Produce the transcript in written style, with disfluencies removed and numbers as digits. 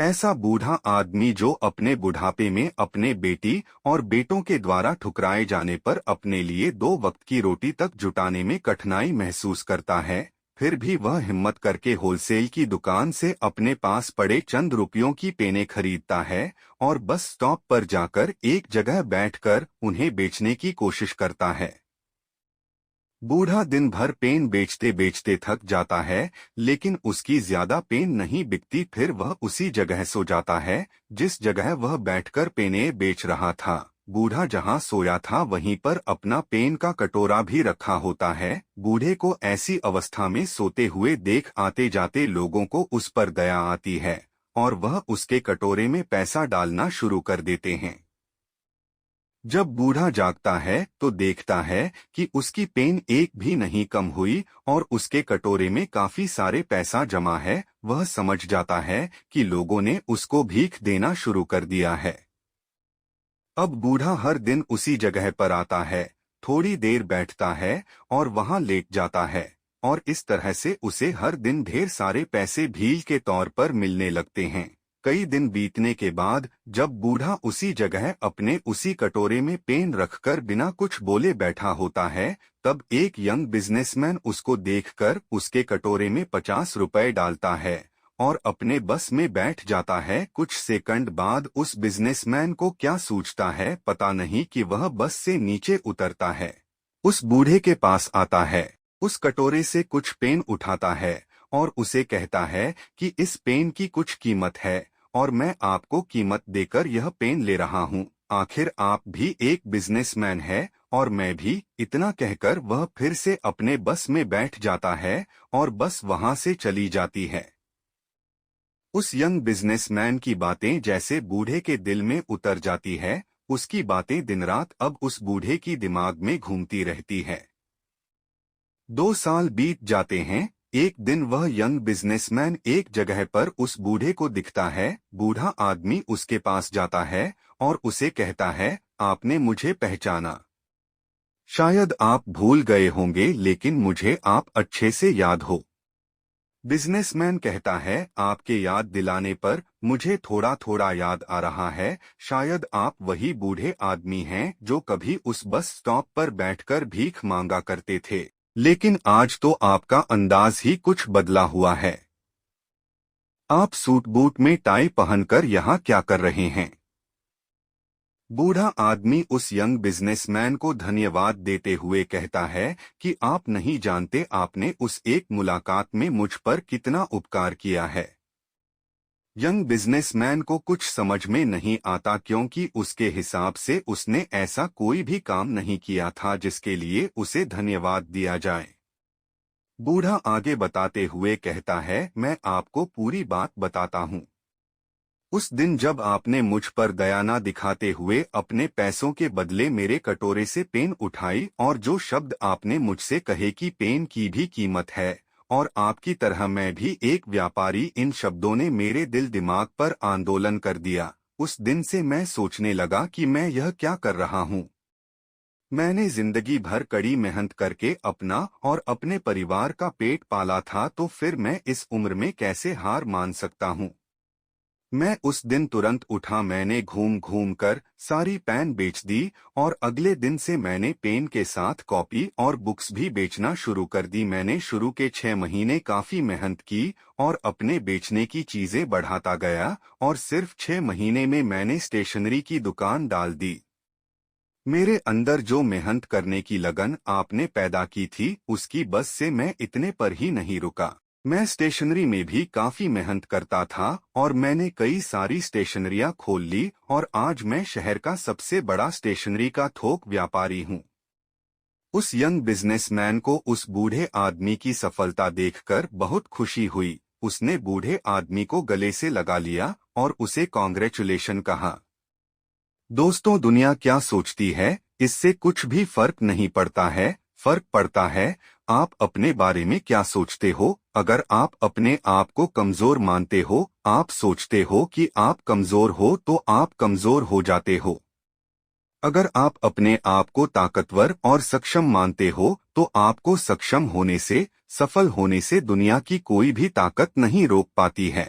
ऐसा बूढ़ा आदमी जो अपने बुढ़ापे में अपने बेटी और बेटों के द्वारा ठुकराए जाने पर अपने लिए 2 वक्त की रोटी तक जुटाने में कठिनाई महसूस करता है, फिर भी वह हिम्मत करके होलसेल की दुकान से अपने पास पड़े चंद रुपयों की पेनें खरीदता है और बस स्टॉप पर जाकर एक जगह बैठकर उन्हें बेचने की कोशिश करता है। बूढ़ा दिन भर पेन बेचते बेचते थक जाता है, लेकिन उसकी ज्यादा पेन नहीं बिकती। फिर वह उसी जगह सो जाता है जिस जगह वह बैठकर पेनें बेच रहा था। बूढ़ा जहां सोया था वहीं पर अपना पेन का कटोरा भी रखा होता है। बूढ़े को ऐसी अवस्था में सोते हुए देख आते जाते लोगों को उस पर दया आती है और वह उसके कटोरे में पैसा डालना शुरू कर देते हैं। जब बूढ़ा जागता है तो देखता है कि उसकी पेन एक भी नहीं कम हुई और उसके कटोरे में काफी सारे पैसा जमा है। वह समझ जाता है कि लोगों ने उसको भीख देना शुरू कर दिया है। अब बूढ़ा हर दिन उसी जगह पर आता है, थोड़ी देर बैठता है और वहां लेट जाता है, और इस तरह से उसे हर दिन ढेर सारे पैसे भील के तौर पर मिलने लगते हैं। कई दिन बीतने के बाद जब बूढ़ा उसी जगह अपने उसी कटोरे में पेन रखकर बिना कुछ बोले बैठा होता है, तब एक यंग बिजनेसमैन उसको देखकर उसके कटोरे में 50 रुपए डालता है और अपने बस में बैठ जाता है। कुछ सेकंड बाद उस बिजनेसमैन को क्या सूझता है पता नहीं कि वह बस से नीचे उतरता है, उस बूढ़े के पास आता है, उस कटोरे से कुछ पेन उठाता है और उसे कहता है कि इस पेन की कुछ कीमत है और मैं आपको कीमत देकर यह पेन ले रहा हूँ। आखिर आप भी एक बिजनेसमैन है और मैं भी। इतना कहकर वह फिर से अपने बस में बैठ जाता है और बस वहां से चली जाती है। उस यंग बिजनेसमैन की बातें जैसे बूढ़े के दिल में उतर जाती है। उसकी बातें दिन रात अब उस बूढ़े की दिमाग में घूमती रहती है। 2 साल बीत जाते हैं। एक दिन वह यंग बिजनेसमैन एक जगह पर उस बूढ़े को दिखता है। बूढ़ा आदमी उसके पास जाता है और उसे कहता है, आपने मुझे पहचाना? शायद आप भूल गए होंगे लेकिन मुझे आप अच्छे से याद हो। बिजनेसमैन कहता है, आपके याद दिलाने पर मुझे थोड़ा थोड़ा याद आ रहा है। शायद आप वही बूढ़े आदमी हैं जो कभी उस बस स्टॉप पर बैठकर भीख मांगा करते थे, लेकिन आज तो आपका अंदाज ही कुछ बदला हुआ है। आप सूट बूट में टाई पहनकर यहाँ क्या कर रहे हैं? बूढ़ा आदमी उस यंग बिजनेसमैन को धन्यवाद देते हुए कहता है कि आप नहीं जानते आपने उस एक मुलाकात में मुझ पर कितना उपकार किया है। यंग बिजनेसमैन को कुछ समझ में नहीं आता क्योंकि उसके हिसाब से उसने ऐसा कोई भी काम नहीं किया था जिसके लिए उसे धन्यवाद दिया जाए। बूढ़ा आगे बताते हुए कहता है, मैं आपको पूरी बात बताता हूँ। उस दिन जब आपने मुझ पर दया न दिखाते हुए अपने पैसों के बदले मेरे कटोरे से पेन उठाई और जो शब्द आपने मुझसे कहे कि पेन की भी कीमत है और आपकी तरह मैं भी एक व्यापारी, इन शब्दों ने मेरे दिल दिमाग पर आंदोलन कर दिया। उस दिन से मैं सोचने लगा कि मैं यह क्या कर रहा हूँ। मैंने जिंदगी भर कड़ी मेहनत करके अपना और अपने परिवार का पेट पाला था, तो फिर मैं इस उम्र में कैसे हार मान सकता हूँ। मैं उस दिन तुरंत उठा, मैंने घूम घूम कर सारी पेन बेच दी और अगले दिन से मैंने पेन के साथ कॉपी और बुक्स भी बेचना शुरू कर दी। मैंने शुरू के 6 महीने काफी मेहनत की और अपने बेचने की चीजें बढ़ाता गया और सिर्फ 6 महीने में मैंने स्टेशनरी की दुकान डाल दी। मेरे अंदर जो मेहनत करने की लगन आपने पैदा की थी उसकी बस से मैं इतने पर ही नहीं रुका। मैं स्टेशनरी में भी काफी मेहनत करता था और मैंने कई सारी स्टेशनरियां खोल ली और आज मैं शहर का सबसे बड़ा स्टेशनरी का थोक व्यापारी हूं। उस यंग बिजनेसमैन को उस बूढ़े आदमी की सफलता देखकर बहुत खुशी हुई। उसने बूढ़े आदमी को गले से लगा लिया और उसे कॉन्ग्रेचुलेशन कहा। दोस्तों, दुनिया क्या सोचती है इससे कुछ भी फर्क नहीं पड़ता है। फर्क पड़ता है आप अपने बारे में क्या सोचते हो। अगर आप अपने आप को कमजोर मानते हो, आप सोचते हो कि आप कमजोर हो, तो आप कमजोर हो जाते हो। अगर आप अपने आप को ताकतवर और सक्षम मानते हो, तो आपको सक्षम होने से, सफल होने से दुनिया की कोई भी ताकत नहीं रोक पाती है।